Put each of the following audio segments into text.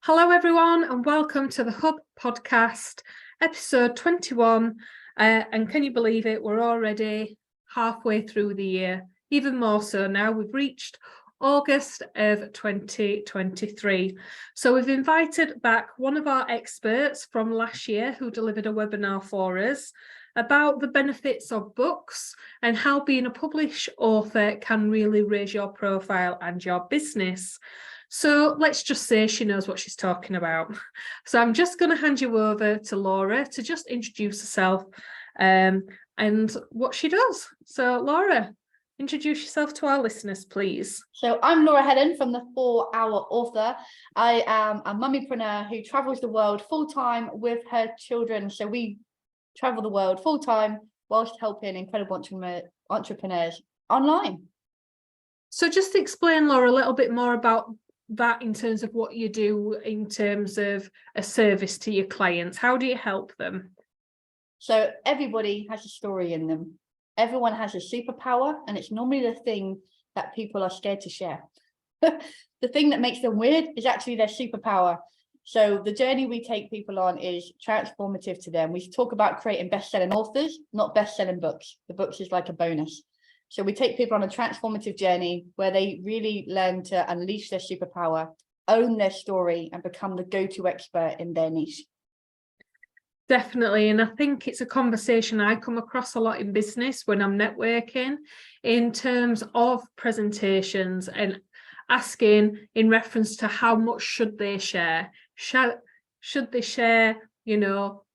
Hello, everyone, and welcome to the Hub podcast, episode 21. And can you believe it? We're already halfway through the year, even more so now. We've reached August of 2023. So we've invited back one of our experts from last year who delivered a webinar for us about the benefits of books and how being a published author can really raise your profile and your business. So let's just say she knows what she's talking about. So I'm just going to hand you over to Laura to just introduce herself and what she does. So Laura, introduce yourself to our listeners, please. So I'm Laura Helen from the 4-Hour Author. I am a mummypreneur who travels the world full-time with her children. So we travel the world full-time whilst helping incredible entrepreneurs online. So just explain, Laura, a little bit more about that in terms of what you do in terms of a service to your clients. How do you help them? So everybody has a story in them. Everyone has a superpower, and it's normally the thing that people are scared to share. The thing that makes them weird is actually their superpower. So the journey we take people on is transformative to them. We talk about creating best-selling authors, not best-selling books. The books is like a bonus. So we take people on a transformative journey where they really learn to unleash their superpower, own their story, and become the go-to expert in their niche. Definitely. And I think it's a conversation I come across a lot in business when I'm networking in terms of presentations and asking in reference to how much should they share? Should they share,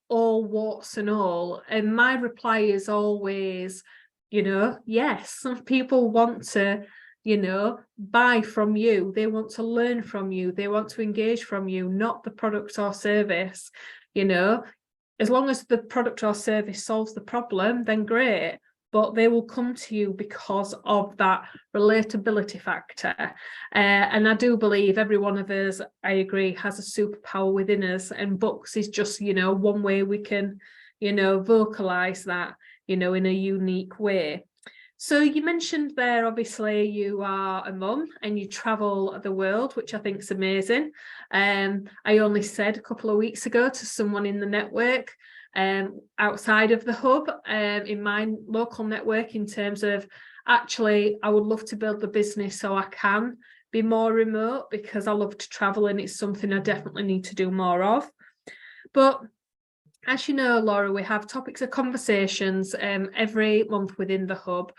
all warts and all? And my reply is always, yes, some people want to, buy from you. They want to learn from you. They want to engage from you, not the product or service. As long as the product or service solves the problem, then great. But they will come to you because of that relatability factor. And I do believe every one of us, I agree, has a superpower within us. And books is just, one way we can, vocalize that, in a unique way. So you mentioned there, obviously, you are a mum and you travel the world, which I think is amazing. I only said a couple of weeks ago to someone in the network outside of the hub, in my local network, in terms of actually, I would love to build the business so I can be more remote because I love to travel and it's something I definitely need to do more of. But as you know, Laura, we have topics of conversations every month within the hub.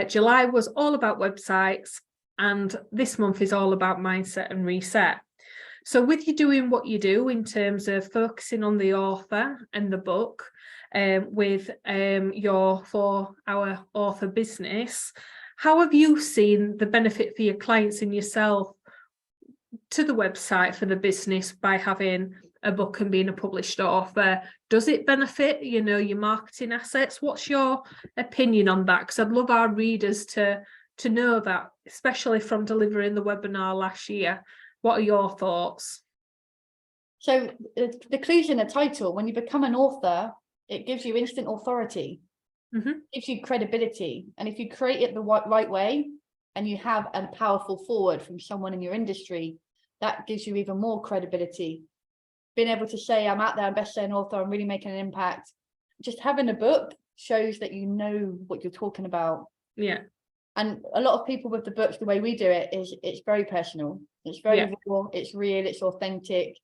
July was all about websites, and this month is all about mindset and reset. So with you doing what you do in terms of focusing on the author and the book with your 4-Hour Author business, how have you seen the benefit for your clients and yourself to the website for the business by having a book and being a published author? Does it benefit, your marketing assets? What's your opinion on that? Because I'd love our readers to know that, especially from delivering the webinar last year. What are your thoughts? So the clue's in the title. When you become an author, it gives you instant authority. It gives you credibility. And if you create it the right way and you have a powerful forward from someone in your industry, that gives you even more credibility. Being able to say, I'm out there, I'm best-selling author, I'm really making an impact. Just having a book shows that you know what you're talking about. Yeah. And a lot of people with the books, the way we do it is it's very personal. It's very raw, it's real, it's authentic.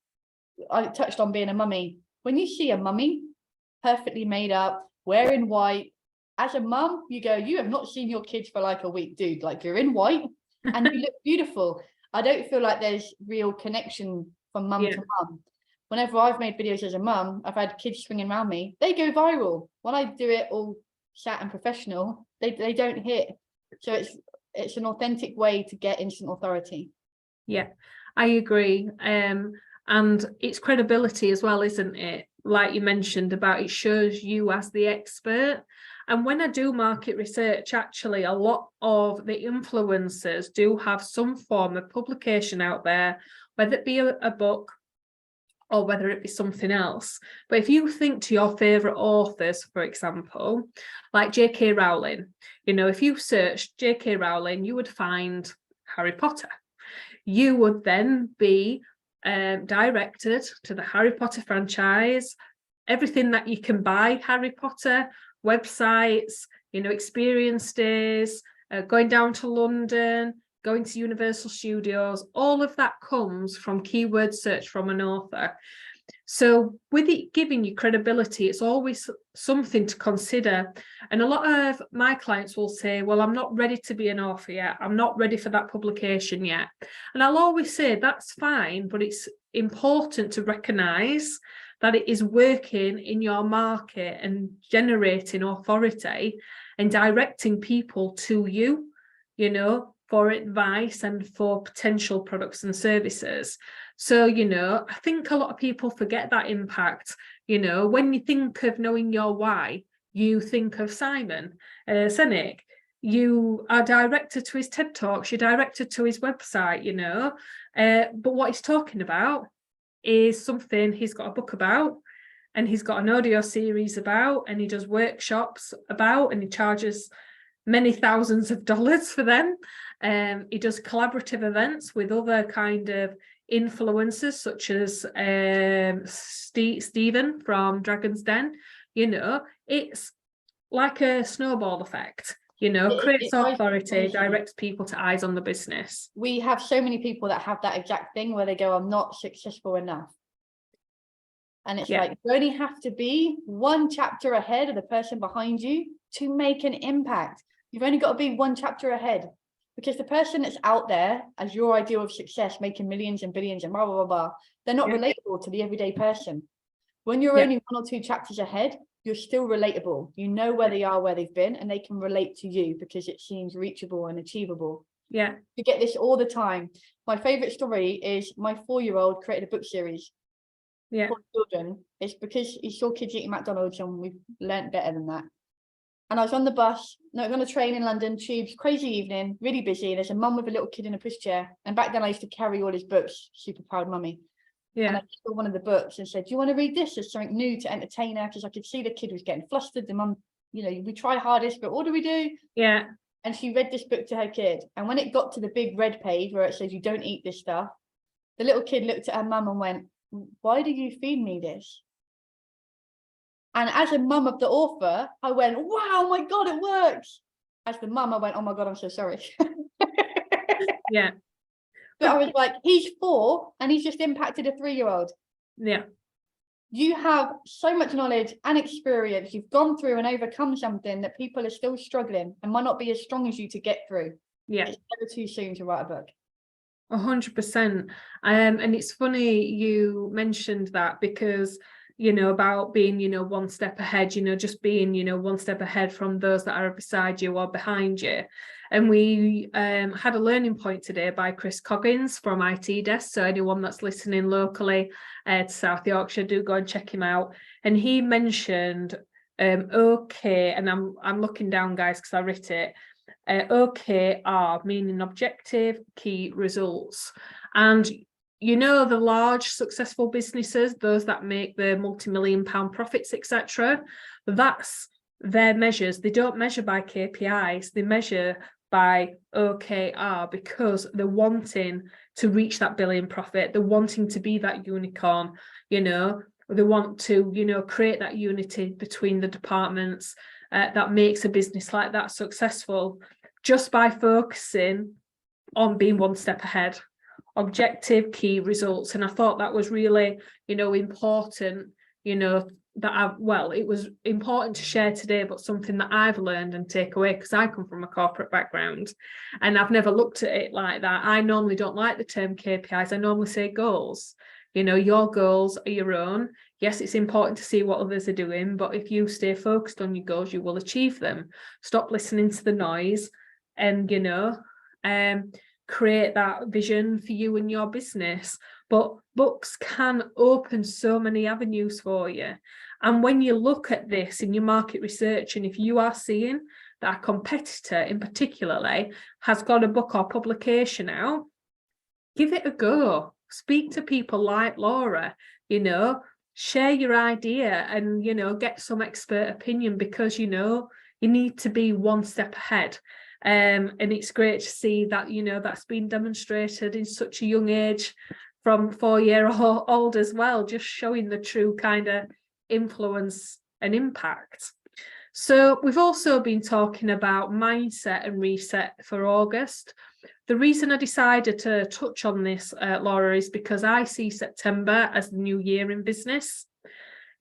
I touched on being a mummy. When you see a mummy, perfectly made up, wearing white, as a mum, you go, you have not seen your kids for like a week, dude. Like, you're in white and you look beautiful. I don't feel like there's real connection from mum to mum. Whenever I've made videos as a mum, I've had kids swinging around me. They go viral. When I do it all chat and professional, they don't hit. So it's an authentic way to get instant authority. Yeah, I agree. And it's credibility as well, isn't it? Like you mentioned about it shows you as the expert. And when I do market research, actually, a lot of the influencers do have some form of publication out there, whether it be a book or whether it be something else. But if you think to your favourite authors, for example, like J.K. Rowling, if you searched J.K. Rowling, you would find Harry Potter. You would then be directed to the Harry Potter franchise, everything that you can buy Harry Potter, websites, experience days, going down to London, going to Universal Studios, all of that comes from keyword search from an author. So with it giving you credibility, it's always something to consider. And a lot of my clients will say, well, I'm not ready to be an author yet. I'm not ready for that publication yet. And I'll always say that's fine, but it's important to recognize that it is working in your market and generating authority and directing people to you, for advice and for potential products and services. So, I think a lot of people forget that impact. When you think of knowing your why, you think of Simon Sinek. You are directed to his TED Talks, you're directed to his website, but what he's talking about is something he's got a book about, and he's got an audio series about, and he does workshops about, and he charges many thousands of dollars for them. He does collaborative events with other kind of influencers, such as Stephen from Dragon's Den. It's like a snowball effect. Creates authority, directs people to eyes on the business. We have so many people that have that exact thing where they go, I'm not successful enough. And it's like, you only have to be one chapter ahead of the person behind you to make an impact. You've only got to be one chapter ahead, because the person that's out there as your ideal of success, making millions and billions and blah, blah, blah, blah, they're not relatable to the everyday person. When you're only one or two chapters ahead, you're still relatable. You know where they are, where they've been, and they can relate to you because it seems reachable and achievable. Yeah. You get this all the time. My favorite story is my 4-year-old created a book series. For children. It's because he saw kids eating McDonald's, and we've learnt better than that. And I was on the bus, on a train in London, tubes, crazy evening, really busy. There's a mum with a little kid in a pushchair. And back then I used to carry all his books, super proud mummy. Yeah. And I saw one of the books and said, do you want to read this? It's something new to entertain her, because I could see the kid was getting flustered. The mum, we try hardest, but what do we do? Yeah. And she read this book to her kid. And when it got to the big red page where it says, you don't eat this stuff, the little kid looked at her mum and went, why do you feed me this? And as a mum of the author, I went, wow, my God, it works. As the mum, I went, oh my God, I'm so sorry. Yeah. But I was like, he's 4 and he's just impacted a 3-year-old. Yeah. You have so much knowledge and experience. You've gone through and overcome something that people are still struggling and might not be as strong as you to get through. Yeah. It's never too soon to write a book. 100%. And it's funny you mentioned that, because about being one step ahead, just being one step ahead from those that are beside you or behind you. And we had a learning point today by Chris Coggins from IT Desk, so anyone that's listening locally to South Yorkshire, do go and check him out. And he mentioned okay, and I'm looking down, guys, because I wrote it. OKR, meaning objective key results. And the large successful businesses, those that make the multi-million-pound profits, etc., that's their measures. They don't measure by KPIs, they measure by OKR, because they're wanting to reach that billion profit. They're wanting to be that unicorn. They want to create that unity between the departments that makes a business like that successful, just by focusing on being one step ahead. Objective key results. And I thought that was really important, that it was important to share today, but something that I've learned and take away, because I come from a corporate background and I've never looked at it like that. I normally don't like the term KPIs. I normally say goals. Your goals are your own. Yes, it's important to see what others are doing, but if you stay focused on your goals, you will achieve them. Stop listening to the noise and create that vision for you and your business. But books can open so many avenues for you. And when you look at this in your market research, and if you are seeing that a competitor in particularly has got a book or publication out, give it a go. Speak to people like Laura, share your idea and, get some expert opinion, because, you need to be one step ahead. And it's great to see that, that's been demonstrated in such a young age from 4-year-old as well, just showing the true kind of influence and impact. So we've also been talking about mindset and reset for August. The reason I decided to touch on this, Laura, is because I see September as the new year in business.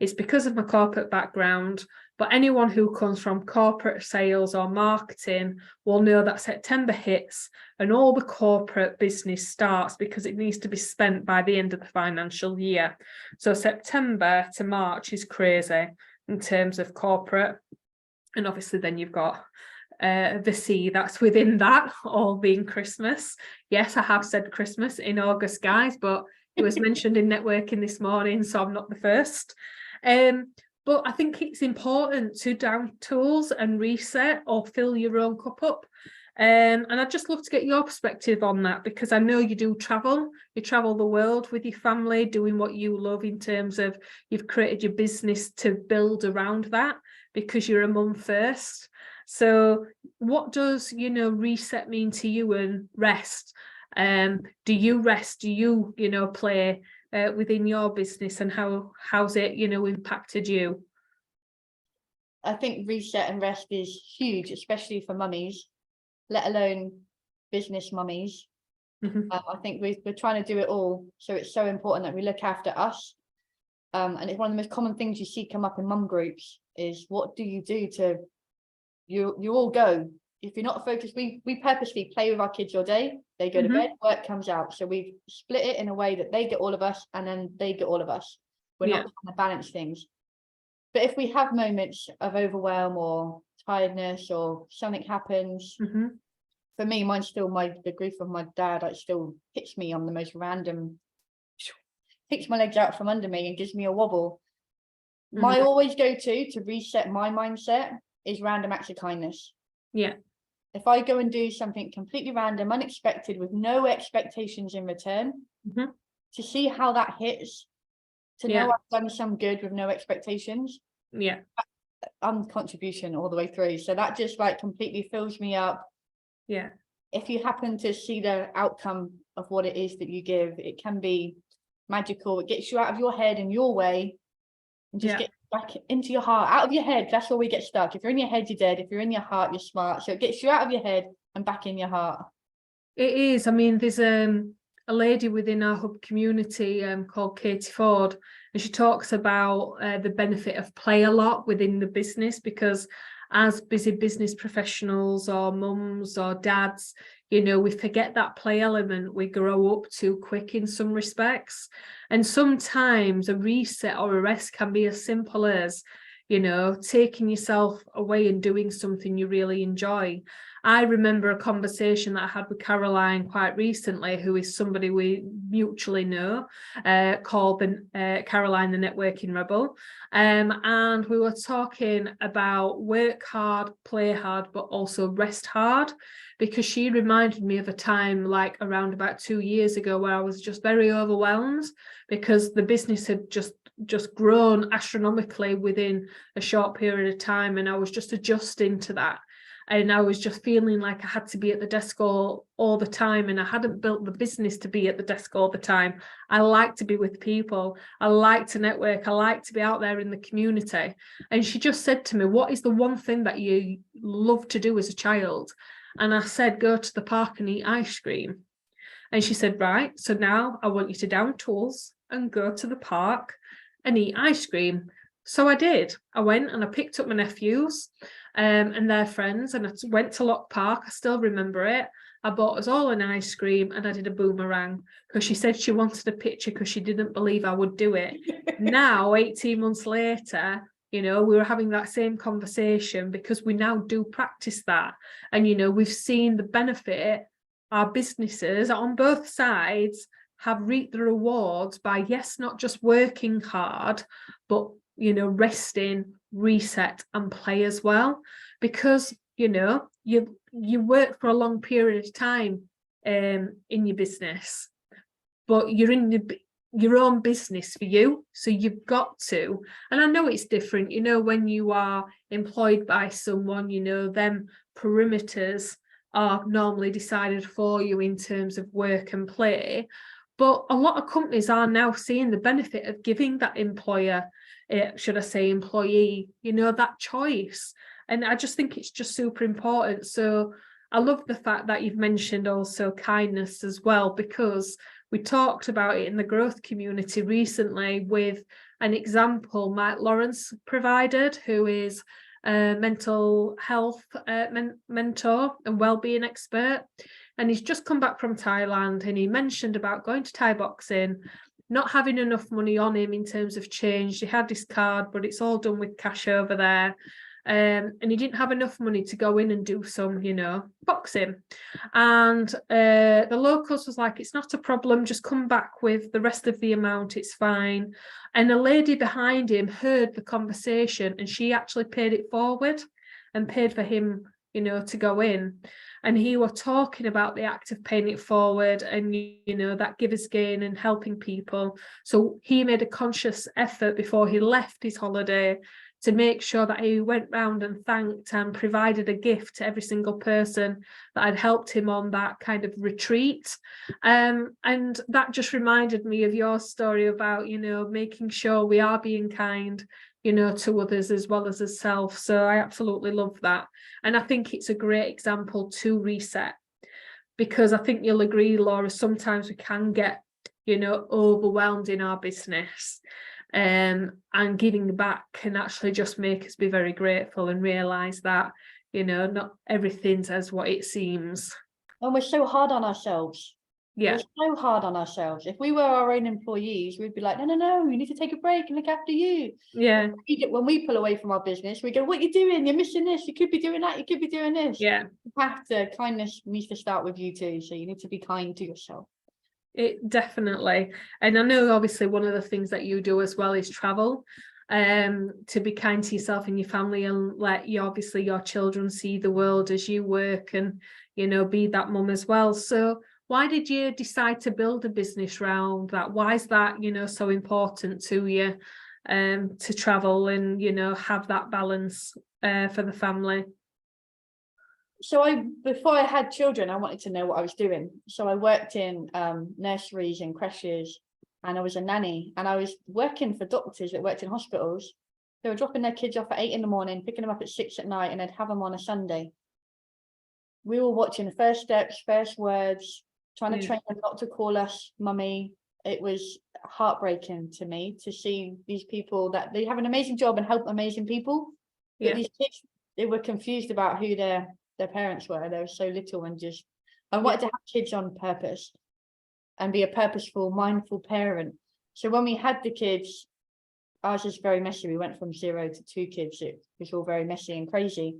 It's because of my corporate background, but anyone who comes from corporate sales or marketing will know that September hits and all the corporate business starts because it needs to be spent by the end of the financial year. So September to March is crazy in terms of corporate. And obviously then you've got the C that's within that, all being Christmas. Yes, I have said Christmas in August, guys, but it was mentioned in networking this morning, so I'm not the first. But I think it's important to down tools and reset or fill your own cup up. And I'd just love to get your perspective on that, because I know you do travel. You travel the world with your family, doing what you love in terms of you've created your business to build around that because you're a mum first. So what does, reset mean to you and rest? Do you rest? Do you, play within your business, and how's it, impacted you? I think reset and rest is huge, especially for mummies, let alone business mummies. I think we're trying to do it all, so it's so important that we look after us. And it's one of the most common things you see come up in mum groups is, what do you do to you all go? If you're not focused, we purposely play with our kids all day, they go to bed, work comes out, so we split it in a way that they get all of us and then they get all of us. We're not trying to balance things. But if we have moments of overwhelm or tiredness or something happens, for me, mine's still the grief of my dad. It still hits me on the most random, picks my legs out from under me and gives me a wobble. My always go to reset my mindset is random acts of kindness. Yeah. If I go and do something completely random, unexpected, with no expectations in return, to see how that hits, to know I've done some good with no expectations. Yeah. Contribution all the way through. So that just like completely fills me up. Yeah. If you happen to see the outcome of what it is that you give, it can be magical. It gets you out of your head and your way and just get back into your heart. Out of your head, that's where we get stuck. If you're in your head, you're dead. If you're in your heart, you're smart. So it gets you out of your head and back in your heart. It is. I mean, there's a lady within our hub community called Katie Ford, and she talks about the benefit of play a lot within the business, because as busy business professionals or mums or dads, we forget that play element. We grow up too quick in some respects. And sometimes a reset or a rest can be as simple as, taking yourself away and doing something you really enjoy. I remember a conversation that I had with Caroline quite recently, who is somebody we mutually know, called Caroline, the Networking Rebel. And we were talking about work hard, play hard, but also rest hard, because she reminded me of a time like around about 2 years ago where I was just very overwhelmed because the business had just grown astronomically within a short period of time, and I was just adjusting to that. And I was just feeling like I had to be at the desk all the time, and I hadn't built the business to be at the desk all the time. I like to be with people. I like to network. I like to be out there in the community. And she just said to me, what is the one thing that you love to do as a child? And I said, go to the park and eat ice cream. And she said, right, so now I want you to down tools and go to the park and eat ice cream. So I did. I went and I picked up my nephews and their friends, and I went to Lock Park. I still remember it. I bought us all an ice cream and I did a boomerang, because she said she wanted a picture because she didn't believe I would do it. Now, 18 months later, we were having that same conversation because we now do practice that. And, we've seen the benefit. Our businesses on both sides have reaped the rewards by, yes, not just working hard, but resting, reset and play as well, because you work for a long period of time in your business, but you're in your own business for you, so you've got to. And I know it's different, when you are employed by someone, them perimeters are normally decided for you in terms of work and play. But a lot of companies are now seeing the benefit of giving that employer, should I say employee, that choice. And I just think it's just super important. So I love the fact that you've mentioned also kindness as well, because we talked about it in the growth community recently with an example Mike Lawrence provided, who is a mental health mentor and wellbeing expert. And he's just come back from Thailand, and he mentioned about going to Thai boxing, not having enough money on him in terms of change. He had this card, but it's all done with cash over there. And he didn't have enough money to go in and do some, boxing. And the locals was like, it's not a problem, just come back with the rest of the amount, it's fine. And a lady behind him heard the conversation, and she actually paid it forward and paid for him, to go in. And he was talking about the act of paying it forward and, that givers gain and helping people. So he made a conscious effort before he left his holiday to make sure that he went round and thanked and provided a gift to every single person that had helped him on that kind of retreat. And that just reminded me of your story about, making sure we are being kind, to others as well as ourselves. So I absolutely love that. And I think it's a great example to reset, because I think you'll agree, Laura, sometimes we can get, overwhelmed in our business. And giving back can actually just make us be very grateful and realize that, not everything's as what it seems. And we're so hard on ourselves. Yeah. We're so hard on ourselves. If we were our own employees, we'd be like, no, you need to take a break and look after you. Yeah. When we pull away from our business, we go, what are you doing? You're missing this. You could be doing that. You could be doing this. Yeah. Kindness needs to start with you too. So you need to be kind to yourself. It definitely. And I know obviously one of the things that you do as well is travel, to be kind to yourself and your family, and let your children see the world as you work and, be that mum as well. So why did you decide to build a business around that? Why is that, so important to you, to travel and, have that balance for the family? So before I had children, I wanted to know what I was doing. So I worked in nurseries and creches, and I was a nanny, and I was working for doctors that worked in hospitals. They were dropping their kids off at 8 a.m, picking them up at 6 p.m, and I'd have them on a Sunday. We were watching first steps, first words, trying to train them not to call us mummy. It was heartbreaking to me to see these people that they have an amazing job and help amazing people. But these kids, they were confused about who their parents were. They were so little, and just I wanted to have kids on purpose and be a purposeful, mindful parent. So when we had the kids, ours is very messy. We went from 0 to 2 kids. It was all very messy and crazy.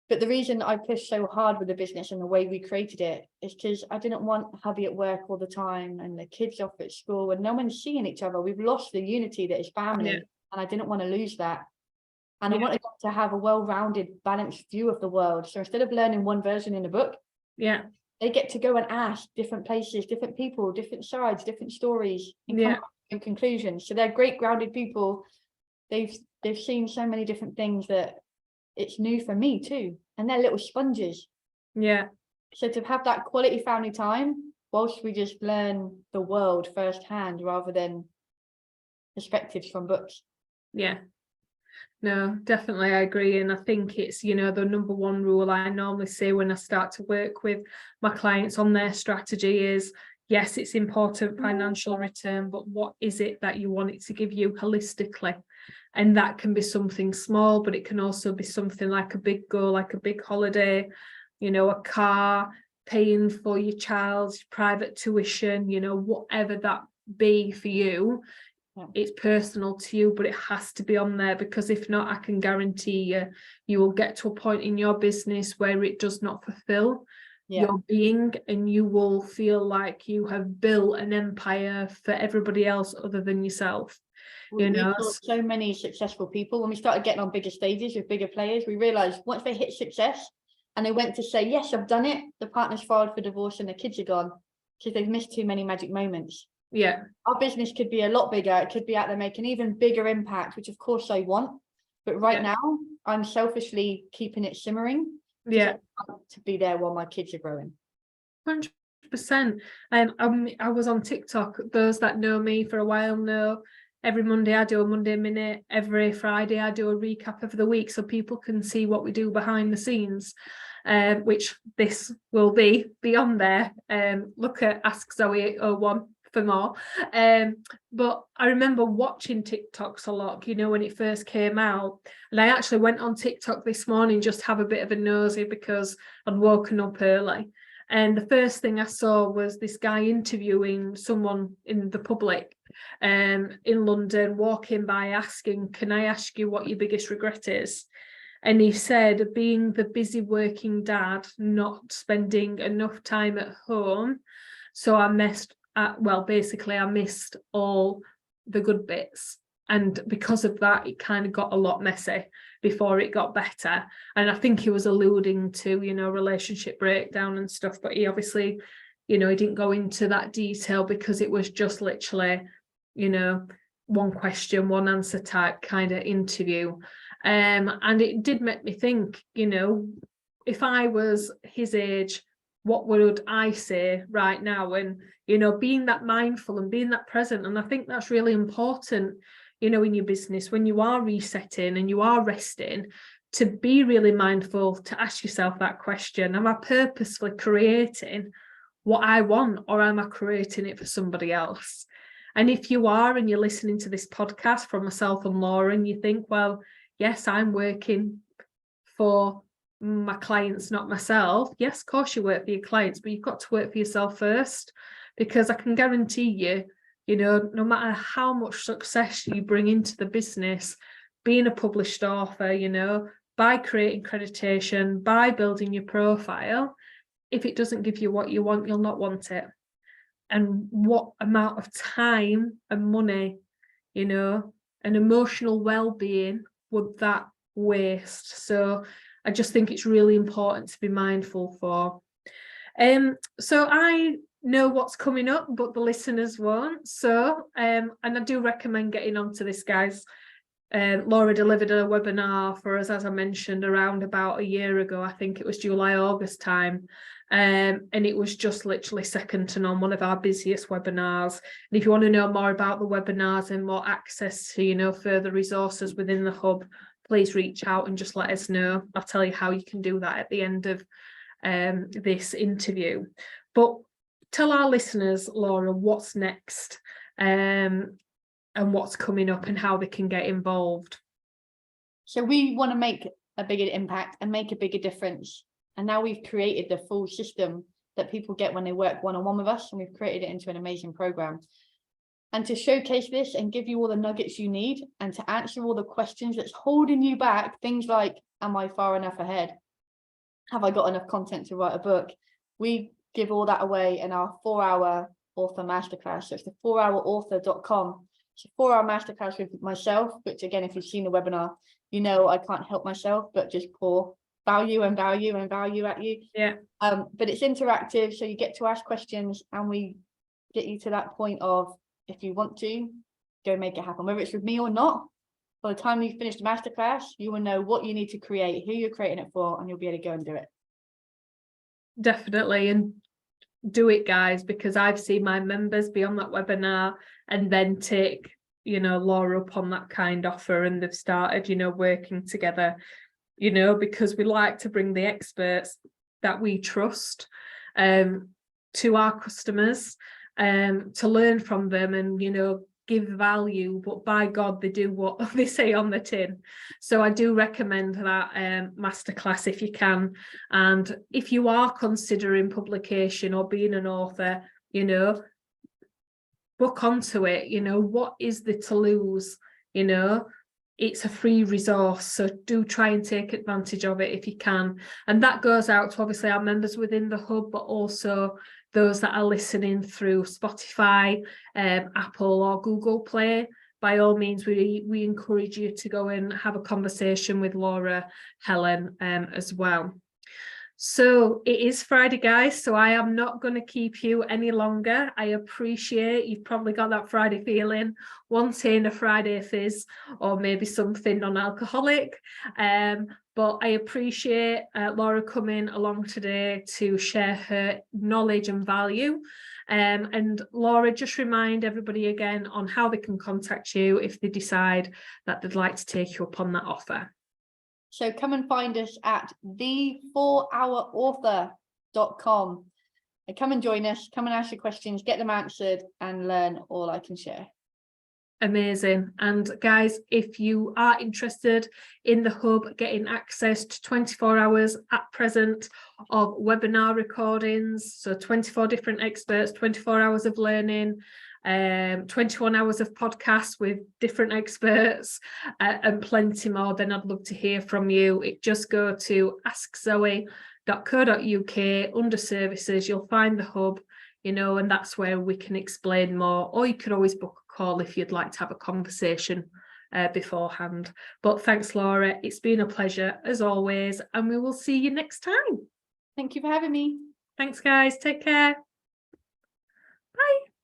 But the reason I pushed so hard with the business and the way we created it is because I didn't want hubby at work all the time and the kids off at school and no one's seeing each other. We've lost the unity that is family, and I didn't want to lose that. And I wanted them to have a well-rounded, balanced view of the world. So instead of learning one version in a book, they get to go and ask different places, different people, different sides, different stories, and come up with conclusions. So they're great, grounded people. They've seen so many different things that it's new for me too. And they're little sponges. Yeah. So to have that quality family time, whilst we just learn the world firsthand rather than perspectives from books. Yeah. No, definitely, I agree. And I think it's, the number one rule I normally say when I start to work with my clients on their strategy is, yes, it's important financial return, but what is it that you want it to give you holistically? And that can be something small, but it can also be something like a big goal, like a big holiday, a car, paying for your child's private tuition, whatever that be for you. It's personal to you, but it has to be on there, because if not, I can guarantee you will get to a point in your business where it does not fulfill your being, and you will feel like you have built an empire for everybody else other than yourself. We saw so many successful people when we started getting on bigger stages with bigger players. We realized once they hit success and they went to say, yes, I've done it, the partners filed for divorce and the kids are gone because they've missed too many magic moments. Yeah, our business could be a lot bigger. It could be out there making even bigger impact, which of course I want. But right now, I'm selfishly keeping it simmering. Yeah, to be there while my kids are growing. 100%. 100%. I was on TikTok. Those that know me for a while know every Monday I do a Monday Minute. Every Friday I do a recap of the week so people can see what we do behind the scenes, which this will be on there. Look at Ask Zoe 01 for more. But I remember watching TikToks a lot, you know, when it first came out. And I actually went on TikTok this morning just to have a bit of a nosy because I'd woken up early. And the first thing I saw was this guy interviewing someone in the public in London, walking by asking, "Can I ask you what your biggest regret is?" And he said, being the busy working dad, not spending enough time at home. So I missed, basically I missed all the good bits. And because of that, it kind of got a lot messy before it got better. And I think he was alluding to, you know, relationship breakdown and stuff, but he obviously, you know, he didn't go into that detail because it was just literally, you know, one question, one answer type kind of interview. And it did make me think, you know, if I was his age, what would I say right now? And, you know, being that mindful and being that present. And I think that's really important, you know, in your business, when you are resetting and you are resting, to be really mindful, to ask yourself that question. Am I purposefully creating what I want, or am I creating it for somebody else? And if you are, and you're listening to this podcast from myself and Laura, and you think, well, yes, I'm working for my clients, not myself. Yes, of course you work for your clients, but you've got to work for yourself first, because I can guarantee you, you know, no matter how much success you bring into the business, being a published author, you know, by creating accreditation, by building your profile, if it doesn't give you what you want, you'll not want it. And what amount of time and money, you know, and emotional well-being would that waste? So I just think it's really important to be mindful for. So I know what's coming up, but the listeners won't. So, and I do recommend getting onto this, guys. Laura delivered a webinar for us, as I mentioned, around about a year ago. I think it was July, August time. And it was just literally second to none, one of our busiest webinars. And if you want to know more about the webinars and more access to, you know, further resources within the hub, please reach out and just let us know. I'll tell you how you can do that at the end of this interview. But tell our listeners, Laura, what's next, and what's coming up and how they can get involved. So we want to make a bigger impact and make a bigger difference. And now we've created the full system that people get when they work one-on-one with us, and we've created it into an amazing program. And to showcase this and give you all the nuggets you need, and to answer all the questions that's holding you back, things like, am I far enough ahead? Have I got enough content to write a book? We give all that away in our 4-hour author masterclass. So it's the 4hourauthor.com. It's a 4-hour masterclass with myself, which again, if you've seen the webinar, you know I can't help myself but just pour value and value and value at you. Yeah. But it's interactive, so you get to ask questions, and we get you to that point of, if you want to, go make it happen. Whether it's with me or not, by the time you finish the masterclass, you will know what you need to create, who you're creating it for, and you'll be able to go and do it. Definitely. And do it, guys, because I've seen my members be on that webinar and then take, you know, Laura up on that kind offer, and they've started, you know, working together, you know, because we like to bring the experts that we trust to our customers, to learn from them and, you know, give value, but by God, they do what they say on the tin. So I do recommend that masterclass if you can. And if you are considering publication or being an author, you know, book onto it. You know, what is there to lose? You know, it's a free resource, so do try and take advantage of it if you can. And that goes out to obviously our members within the hub, but also those that are listening through Spotify, Apple or Google Play. By all means, we encourage you to go and have a conversation with Laura Helen as well. So it is Friday, guys, so I am not going to keep you any longer. I appreciate you've probably got that Friday feeling, wanting a Friday fizz or maybe something non-alcoholic. But I appreciate Laura coming along today to share her knowledge and value. And Laura, just remind everybody again on how they can contact you if they decide that they'd like to take you up on that offer. So come and find us at the4hourauthor.com and come and join us, come and ask your questions, get them answered and learn all I can share. Amazing. And guys, if you are interested in the hub, getting access to 24 hours at present of webinar recordings, so 24 different experts, 24 hours of learning, 21 hours of podcasts with different experts, and plenty more, then I'd love to hear from you. Just go to askzoe.co.uk under services, you'll find the hub, you know, and that's where we can explain more, or you could always book a call if you'd like to have a conversation beforehand. But thanks, Laura, it's been a pleasure as always, and we will see you next time. Thank you for having me. Thanks, guys. Take care. Bye.